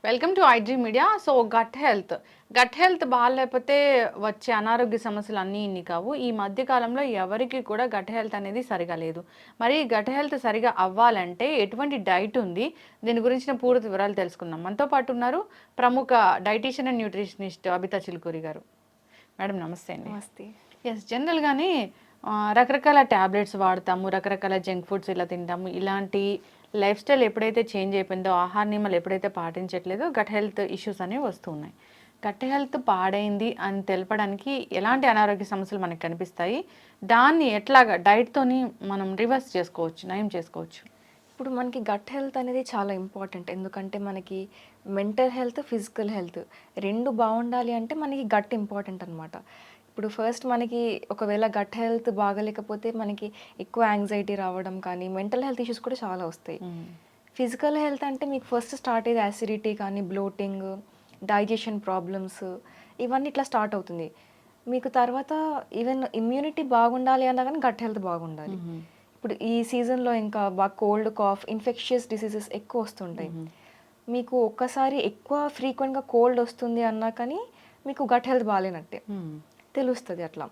Welcome to IG media. So gut health బాగాలేకపోతే వచ్చే అనారోగ్య సమస్యలు అన్నీ ఇన్ని కావు. ఈ మధ్య కాలంలో ఎవరికి కూడా గట్ హెల్త్ అనేది సరిగా లేదు. మరి గట్ హెల్త్ సరిగా అవ్వాలంటే ఎటువంటి డైట్ ఉంది, దీని గురించిన పూర్తి వివరాలు తెలుసుకుందాం. మనతో పాటు ఉన్నారు ప్రముఖ dietitian and nutritionist Abitha Chilukuri గారు. మేడం నమస్తే అండి. నమస్తే. జనరల్గానే రకరకాల ట్యాబ్లెట్స్ వాడతాము, రకరకాల జంక్ ఫుడ్స్ ఇలా తింటాము. ఇలాంటి లైఫ్ స్టైల్ ఎప్పుడైతే చేంజ్ అయిపోయిందో, ఆహార నియమాలు ఎప్పుడైతే పాటించట్లేదో గట్ హెల్త్ ఇష్యూస్ అనేవి వస్తూ ఉన్నాయి. గట్ హెల్త్ పాడైంది అని తెలపడానికి ఎలాంటి అనారోగ్య సమస్యలు మనకు కనిపిస్తాయి, దాన్ని ఎట్లాగా డైట్తోని మనం రివర్స్ చేసుకోవచ్చు, నయం చేసుకోవచ్చు? ఇప్పుడు మనకి గట్ హెల్త్ అనేది చాలా ఇంపార్టెంట్. ఎందుకంటే మనకి మెంటల్ హెల్త్, ఫిజికల్ హెల్త్ 2 బాగుండాలి అంటే మనకి గట్ ఇంపార్టెంట్ అనమాట. ఇప్పుడు ఫస్ట్ మనకి ఒకవేళ గట్ హెల్త్ బాగలేకపోతే మనకి ఎక్కువ యాంగ్జైటీ రావడం కానీ, మెంటల్ హెల్త్ ఇష్యూస్ కూడా చాలా వస్తాయి. ఫిజికల్ హెల్త్ అంటే మీకు ఫస్ట్ స్టార్ట్ అయ్యేది యాసిడిటీ కానీ, బ్లోటింగ్, డైజెషన్ ప్రాబ్లమ్స్, ఇవన్నీ ఇట్లా స్టార్ట్ అవుతుంది. మీకు తర్వాత ఈవెన్ ఇమ్యూనిటీ బాగుండాలి అన్నా కానీ గట్ హెల్త్ బాగుండాలి. ఇప్పుడు ఈ సీజన్లో ఇంకా బాగా కోల్డ్, కాఫ్, ఇన్ఫెక్షియస్ డిసీజెస్ ఎక్కువ వస్తుంటాయి. మీకు ఒక్కసారి ఎక్కువ ఫ్రీక్వెంట్గా కోల్డ్ వస్తుంది అన్నా కానీ మీకు గట్ హెల్త్ బాగాలేనట్టే తెలుస్తుంది అట్లా.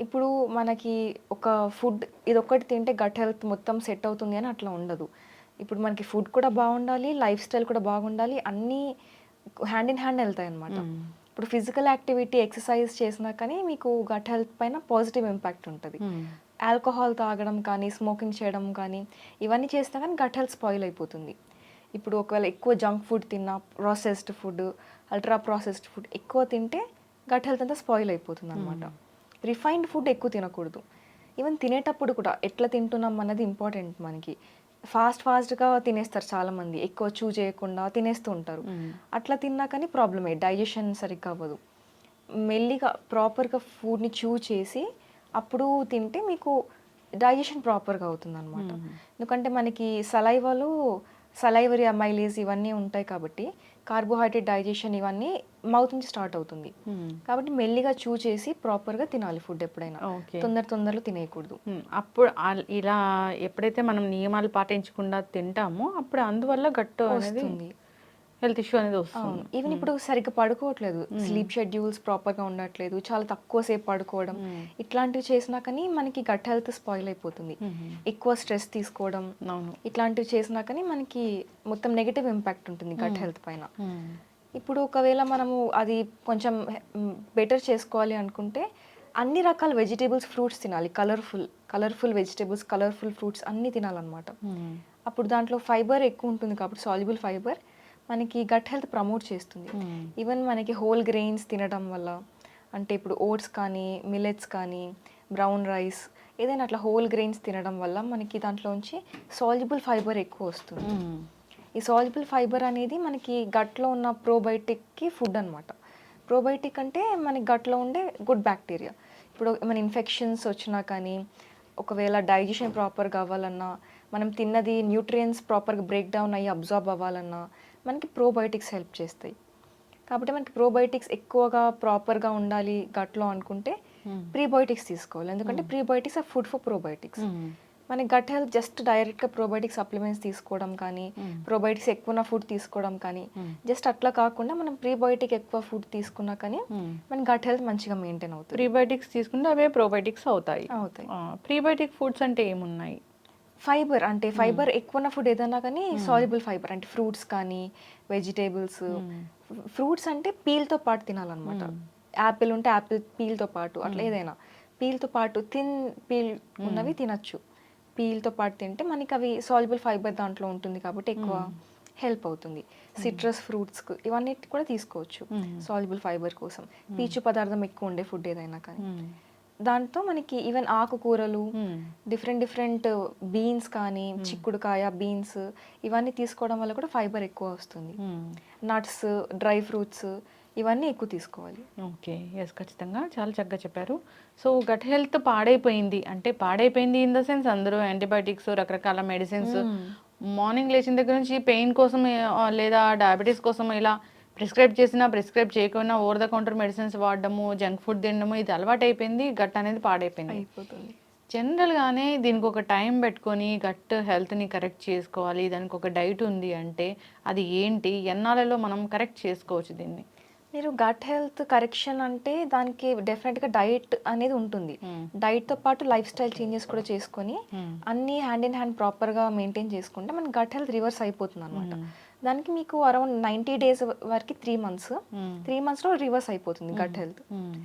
ఇప్పుడు మనకి ఒక ఫుడ్ ఇదొక్కటి తింటే గట్ హెల్త్ మొత్తం సెట్ అవుతుంది అని అట్లా ఉండదు. ఇప్పుడు మనకి ఫుడ్ కూడా బాగుండాలి, లైఫ్ స్టైల్ కూడా బాగుండాలి, అన్నీ హ్యాండ్ ఇన్ హ్యాండ్ వెళ్తాయి అనమాట. ఇప్పుడు ఫిజికల్ యాక్టివిటీ, ఎక్సర్సైజ్ చేసినా కానీ మీకు గట్ హెల్త్ పైన పాజిటివ్ ఇంపాక్ట్ ఉంటుంది. ఆల్కహాల్ తాగడం కానీ, స్మోకింగ్ చేయడం కానీ, ఇవన్నీ చేసినా కానీ గట్ హెల్త్ స్పాయిల్ అయిపోతుంది. ఇప్పుడు ఒకవేళ ఎక్కువ జంక్ ఫుడ్ తిన్నా, processed food, ultra processed food ఎక్కువ తింటే గట్ హెల్త్ అంతా స్పాయిల్ అయిపోతుంది అనమాట. రిఫైన్డ్ ఫుడ్ ఎక్కువ తినకూడదు. ఈవెన్ తినేటప్పుడు కూడా ఎట్లా తింటున్నాం అన్నది ఇంపార్టెంట్ మనకి. ఫాస్ట్గా తినేస్తారు చాలామంది, ఎక్కువ చూ చేయకుండా తినేస్తూ ఉంటారు. అట్లా తిన్నా కానీ ప్రాబ్లమే, డైజెషన్ సరిగ్గా అవ్వదు. మెల్లిగా ప్రాపర్గా ఫుడ్ని చూ చేసి అప్పుడు తింటే మీకు డైజెషన్ ప్రాపర్గా అవుతుంది అనమాట. ఎందుకంటే మనకి సలైవరీ అమైలేజ్ ఇవన్నీ ఉంటాయి కాబట్టి కార్బోహైడ్రేట్ డైజెషన్ ఇవన్నీ మౌత్ నుంచి స్టార్ట్ అవుతుంది. కాబట్టి మెల్లిగా చూ చేసి ప్రాపర్గా తినాలి ఫుడ్. ఎప్పుడైనా తొందరలో తినేయకూడదు. అప్పుడు ఇలా ఎప్పుడైతే మనం నియమాలు పాటించకుండా తింటామో అప్పుడు అందువల్ల గట్టు వస్తుంది, హెల్త్ ఇష్యూ అనేది వస్తుంది. ఈవెన్ ఇప్పుడు సరిగ్గా పడుకోవట్లేదు, స్లీప్ షెడ్యూల్స్ ప్రాపర్గా ఉండట్లేదు, చాలా తక్కువ సేపు పడుకోవడం, ఇట్లాంటివి చేసినా కానీ మనకి గట్ హెల్త్ స్పాయిల్ అయిపోతుంది. ఎక్కువ స్ట్రెస్ తీసుకోవడం, ఇట్లాంటివి చేసినా కానీ మనకి మొత్తం నెగిటివ్ ఇంపాక్ట్ ఉంటుంది గట్ హెల్త్ పైన. ఇప్పుడు ఒకవేళ మనము అది కొంచెం బెటర్ చేసుకోవాలి అనుకుంటే అన్ని రకాల వెజిటేబుల్స్, ఫ్రూట్స్ తినాలి. కలర్ఫుల్ వెజిటేబుల్స్, కలర్ఫుల్ ఫ్రూట్స్ అన్నీ తినాలన్నమాట. అప్పుడు దాంట్లో ఫైబర్ ఎక్కువ ఉంటుంది కాబట్టి సాల్యుబుల్ ఫైబర్ మనకి గట్ హెల్త్ ప్రమోట్ చేస్తుంది. ఈవెన్ మనకి హోల్ గ్రెయిన్స్ తినడం వల్ల, అంటే ఇప్పుడు ఓట్స్ కానీ, మిల్లెట్స్ కానీ, బ్రౌన్ రైస్, ఏదైనా అట్లా హోల్ గ్రెయిన్స్ తినడం వల్ల మనకి దాంట్లోంచి సాల్యుబుల్ ఫైబర్ ఎక్కువ వస్తుంది. ఈ సాల్యుబుల్ ఫైబర్ అనేది మనకి గట్లో ఉన్న ప్రోబయోటిక్కి ఫుడ్ అనమాట. ప్రోబయోటిక్ అంటే మనకి గట్లో ఉండే గుడ్ బ్యాక్టీరియా. ఇప్పుడు మన ఇన్ఫెక్షన్స్ వచ్చినా కానీ, ఒకవేళ డైజెషన్ ప్రాపర్గా అవ్వాలన్నా, మనం తిన్నది న్యూట్రియంట్స్ ప్రాపర్గా బ్రేక్ డౌన్ అయ్యి అబ్జార్బ్ అవ్వాలన్నా మనకి ప్రోబయోటిక్స్ హెల్ప్ చేస్తాయి. కాబట్టి మనకి ప్రోబయోటిక్స్ ఎక్కువగా ప్రాపర్గా ఉండాలి గట్లో అనుకుంటే ప్రీబయోటిక్స్ తీసుకోవాలి. ఎందుకంటే prebiotics are food for probiotics. మన గట్ హెల్త్ జస్ట్ డైరెక్ట్గా ప్రోబయోటిక్ సప్లిమెంట్స్ తీసుకోవడం కానీ, ప్రోబయోటిక్స్ ఎక్కువ ఫుడ్ తీసుకోవడం కానీ, జస్ట్ అట్లా కాకుండా మనం ప్రీబయోటిక్ ఎక్కువ ఫుడ్ తీసుకున్నా కానీ మన గట్ హెల్త్ మంచిగా మెయింటైన్ అవుతుంది. ప్రీబయోటిక్స్ తీసుకుంటే అవే ప్రోబయోటిక్స్ అవుతాయి. ప్రీబయోటిక్ ఫుడ్స్ అంటే ఏమున్నాయి? ఫైబర్ అంటే ఫైబర్ ఎక్కువ ఉన్న ఫుడ్ ఏదన్నా కానీ సాల్యుబుల్ ఫైబర్ అంటే ఫ్రూట్స్ కానీ, వెజిటేబుల్స్. ఫ్రూట్స్ అంటే పీల్తో పాటు తినాలన్నమాట. యాపిల్ ఉంటే యాపిల్ పీల్తో పాటు, అట్లా ఏదైనా పీల్తో పాటు థిన్ పీల్ ఉన్నవి తినచ్చు. పీల్తో పాటు తింటే మనకి అవి సాల్యుబుల్ ఫైబర్ దాంట్లో ఉంటుంది కాబట్టి ఎక్కువ హెల్ప్ అవుతుంది. సిట్రస్ ఫ్రూట్స్ ఇవన్నీ కూడా తీసుకోవచ్చు సాల్యుబుల్ ఫైబర్ కోసం. పీచు పదార్థం ఎక్కువ ఉండే ఫుడ్ ఏదైనా కానీ. దాంతో మనకి ఈవెన్ ఆకుకూరలు, డిఫరెంట్ బీన్స్ కానీ, చిక్కుడుకాయ, బీన్స్ ఇవన్నీ తీసుకోవడం వల్ల కూడా ఫైబర్ ఎక్కువ వస్తుంది. నట్స్, డ్రై ఫ్రూట్స్ ఇవన్నీ ఎక్కువ తీసుకోవాలి. ఓకే, ఎస్, ఖచ్చితంగా చాలా చక్కగా చెప్పారు. సో గట్ హెల్త్ పాడైపోయింది ఇన్ ద సెన్స్ అందరూ యాంటీబయాటిక్స్, రకరకాల మెడిసిన్స్, మార్నింగ్ లేచిన దగ్గర నుంచి పెయిన్ కోసం లేదా డయాబెటీస్ కోసం ఇలా ప్రిస్క్రైబ్ చేయకుండా ఓవర్ ద కౌంటర్ మెడిసిన్స్ వాడడము, జంక్ ఫుడ్ తినడము, ఇది అలవాటు అయిపోయింది. గట్ అనేది పాడైపోయింది. జనరల్‌గానే దీనికి ఒక టైం పెట్టుకొని గట్ హెల్త్‌ని కరెక్ట్ చేసుకోవాలి. దానికి ఒక డైట్ ఉంది అంటే అది ఏంటి? ఎన్నాళ్ళలో మనం కరెక్ట్ చేసుకోవచ్చు దీన్ని? మీరు గట్ హెల్త్ కరెక్షన్ అంటే దానికి డెఫినెట్‌గా డైట్ అనేది ఉంటుంది. హ్మ్. డైట్‌తో పాటు లైఫ్ స్టైల్ చేంజెస్ కూడా చేసుకొని హ్మ్. అన్నీ హ్యాండ్ ఇన్ హ్యాండ్ ప్రాపర్‌గా మెయింటైన్ చేసుకుంటే మన గట్ హెల్త్ రివర్స్ అయిపోతుందనమాట. హ్మ్. దానికి మీకు అరౌండ్ 90 డేస్ వరకి 3 మంత్స్. హ్మ్. 3 మంత్స్‌లో రివర్స్ అయిపోతుంది గట్ హెల్త్. హ్మ్.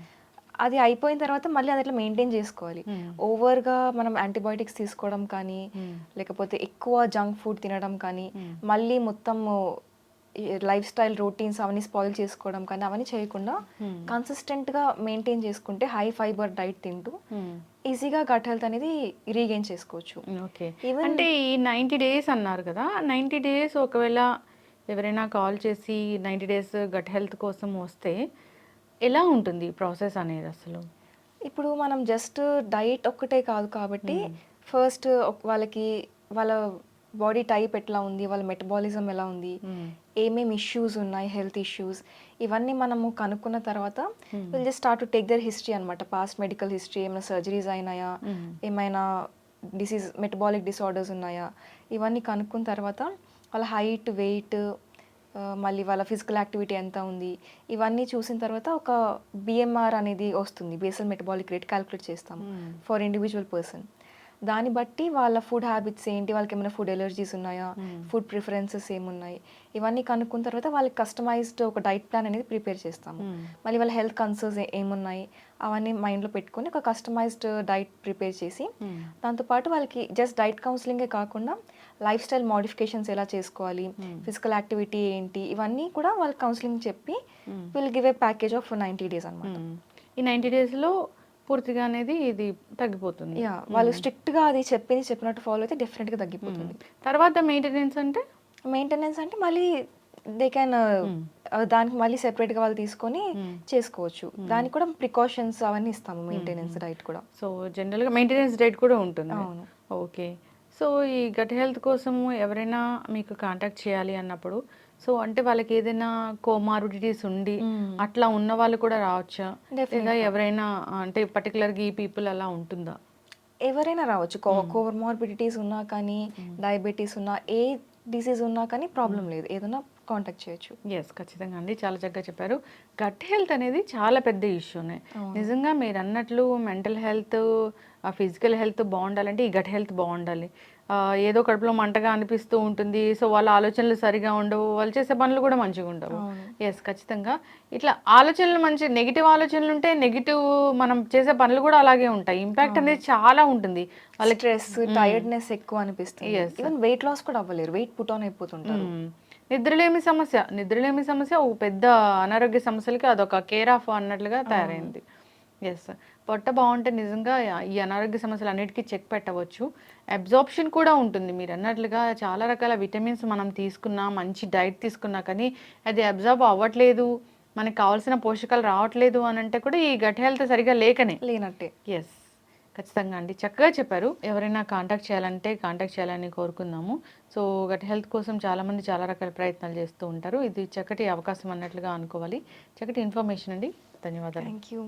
అది అయిపోయిన తర్వాత మళ్ళీ అది అట్లా మెయింటైన్ చేసుకోవాలి. హ్మ్. ఓవర్‌గా మనం యాంటీబయాటిక్స్ తీసుకోవడం కానీ, హ్మ్. లేకపోతే ఎక్కువ జంక్ ఫుడ్ తినడం కానీ, హ్మ్. మళ్ళీ మొత్తము ఈ లైఫ్ స్టైల్ రొటీన్స్ అవన్నీ స్పాయిల్ చేసుకోవడం కానీ అవన్నీ చేయకుండా హ్మ్. కన్సిస్టెంట్‌గా మెయింటైన్ చేసుకుంటే హై ఫైబర్ డైట్ తింటూ హ్మ్. ఈజీగా గట్ హెల్త్ అనేది రీగెయిన్ చేసుకోవచ్చు. ఓకే. ఈవెన్ అంటే ఈ 90 డేస్ అన్నారు కదా! 90 డేస్ ఒకవేళ ఎవరైనా కాల్ చేసి 90 డేస్ గట్ హెల్త్ కోసం వస్తే ఎలా ఉంటుంది ప్రాసెస్ అనేది అసలు? ఇప్పుడు మనం జస్ట్ డైట్ ఒక్కటే కాదు కాబట్టి హ్మ్. ఫస్ట్ వాళ్ళకి వాళ్ళ బాడీ టైప్ ఎట్లా ఉంది, వాళ్ళ మెటబాలిజం ఎలా ఉంది, హ్మ్. ఏమేమి ఇష్యూస్ ఉన్నాయి, హెల్త్ ఇష్యూస్ ఇవన్నీ మనము కనుక్కున్న తర్వాత hmm. Will just start to take their history అనమాట. పాస్ట్ మెడికల్ హిస్టరీ, ఏమైనా సర్జరీస్ అయినాయా, హ్మ్. ఏమైనా డిసీజ్ మెటబాలిక్ డిసార్డర్స్ ఉన్నాయా, ఇవన్నీ కనుక్కున్న తర్వాత వాళ్ళ హైట్, వెయిట్, మళ్ళీ వాళ్ళ ఫిజికల్ యాక్టివిటీ ఎంత ఉంది, ఇవన్నీ చూసిన తర్వాత ఒక బిఎంఆర్ అనేది వస్తుంది, బేసల్ మెటబాలిక్ రేట్ క్యాలిక్యులేట్ చేస్తాము హ్మ్. For individual person. దాన్ని బట్టి వాళ్ళ ఫుడ్ హ్యాబిట్స్ ఏంటి, వాళ్ళకి ఏమైనా ఫుడ్ ఎలర్జీస్ ఉన్నాయా, హ్మ్. ఫుడ్ ప్రిఫరెన్సెస్ ఏమున్నాయి, ఇవన్నీ కనుక్కున్న తర్వాత వాళ్ళకి కస్టమైజ్డ్ ఒక డైట్ ప్లాన్ అనేది ప్రిపేర్ చేస్తాము. హ్మ్. మళ్ళీ వాళ్ళ హెల్త్ కన్సర్న్స్ ఏమున్నాయి అవన్నీ మైండ్లో పెట్టుకొని ఒక కస్టమైజ్డ్ డైట్ ప్రిపేర్ చేసి హ్మ్. దాంతోపాటు వాళ్ళకి జస్ట్ డైట్ కౌన్సిలింగే కాకుండా లైఫ్ స్టైల్ మోడిఫికేషన్స్ ఎలా చేసుకోవాలి, Hmm. ఫిజికల్ యాక్టివిటీ ఏంటి, ఇవన్నీ కూడా వాళ్ళకి కౌన్సిలింగ్ చెప్పి Hmm. Will give a package of 90 days అనమాట. హ్మ్. ఈ 90 డేస్‌లో పూర్తిగా అనేది ఇది తగ్గిపోతుంది. యా వాళ్ళు హ్మ్. స్ట్రిక్ట్గా అది చెప్పింది చెప్పినట్టు ఫాలో అయితే డెఫినెట్గా హ్మ్. తగ్గిపోతుంది. తర్వాత మెయింటెనెన్స్ అంటే? మెయింటెనెన్స్ అంటే మళ్ళీ దే క్యాన్ హ్మ్. దానికి మళ్ళీ సెపరేట్గా వాళ్ళు తీసుకొని హ్మ్. చేసుకోవచ్చు. హ్మ్. దానికి కూడా ప్రికాషన్స్ అవన్నీ ఇస్తాము, మెయింటెనెన్స్ హుహు. డైట్ కూడా. సో, జనరల్‌గా మెయింటెనెన్స్ డేట్ కూడా ఉంటుంది. అవును. ఓకే. సో, ఈ గట్ హెల్త్ కోసము ఎవరైనా మీకు కాంటాక్ట్ చేయాలి అన్నప్పుడు, సో, అంటే వాళ్ళకేదైనా కోమార్బిడిటీస్ ఉండి, అట్లా ఉన్న వాళ్ళు కూడా రావచ్చా? లేదా డెఫినెట్గా ఎవరైనా అంటే పర్టిక్యులర్‌గా ఈ పీపుల్ అలా ఉంటుందా? ఎవరైనా రావచ్చు. హ్మ్. కోమార్బిడిటీస్ ఉన్నా కానీ, హ్మ్. డయాబెటీస్ ఉన్నా, ఏ డిసీజ్ ఉన్నా కానీ హ్మ్. ప్రాబ్లం లేదు. ఏదైనా కాంటాక్ట్ చేయొచ్చు. యెస్. ఖచ్చితంగా అండి. చాలా చక్కగా చెప్పారు. గట్ హెల్త్ అనేది చాలా పెద్ద ఇష్యూనే. అవును. నిజంగా మీరన్నట్లు మెంటల్ హెల్త్, ఫిజికల్ హెల్త్ బావుండాలంటే ఈ గట్ హెల్త్ బావుండాలి. ఏదో కడుపులో మంటగా అనిపిస్తూ ఉంటుంది. సో, వాళ్ళ ఆలోచనలు సరిగా ఉండవు. వాళ్ళు చేసే పనులు కూడా మంచిగుండవు. అవును. యెస్. ఖచ్చితంగా. ఇట్లా ఆలోచనలు మంచి నెగెటివ్ ఆలోచనలుంటే నెగెటివ్ మనం చేసే పనులు కూడా అలాగే ఉంటాయి. ఇంపాక్ట్ అవును. అనేది చాలా ఉంటుంది. వాళ్ళకి స్ట్రెస్, హ్మ్. టైర్డ్‌నెస్ ఎక్కువ అనిపిస్తుంది. యెస్. ఈవెన్ వెయిట్ లాస్ కూడా అవ్వలేరు. వెయిట్ పుట్ ఆన్ అయిపోతుంటారు. హ్మ్. నిద్రలేమి సమస్య. నిద్రలేమి సమస్య ఒక పెద్ద అనారోగ్య సమస్యలకి అదొక కేర్ ఆఫ్ అన్నట్లుగా అవును. తయారైంది. యెస్. పొట్ట బావుంటే నిజంగా ఈ అనారోగ్య సమస్యలన్నిటికి చెక్ పెట్టవచ్చు. అబ్జార్ప్షన్ కూడా ఉంటుంది. మీరన్నట్లుగా చాలా రకాల విటమిన్స్ మనం తీసుకున్నా, మంచి డైట్ తీసుకున్నా కానీ అది అబ్జార్బ్ అవ్వట్లేదు, మనకు కావాల్సిన పోషకాలు రావట్లేదు అనంటే కూడా ఈ గట్ హెల్త్ సరిగ్గా లేకనే. లేనట్టే. యెస్. ఖచ్చితంగా అండి. చక్కగా చెప్పారు. ఎవరైనా కాంటాక్ట్ చేయాలంటే కాంటాక్ట్ చేయాలని కోరుకుందాము. సో, గట్ హెల్త్ కోసం చాలామంది చాలా రకాల ప్రయత్నాలు చేస్తూ ఉంటారు. ఇది చక్కటి అవకాశం అన్నట్లుగా అనుకోవాలి. చక్కటి ఇన్ఫర్మేషన్ అండి. ధన్యవాదాలు. Thank you.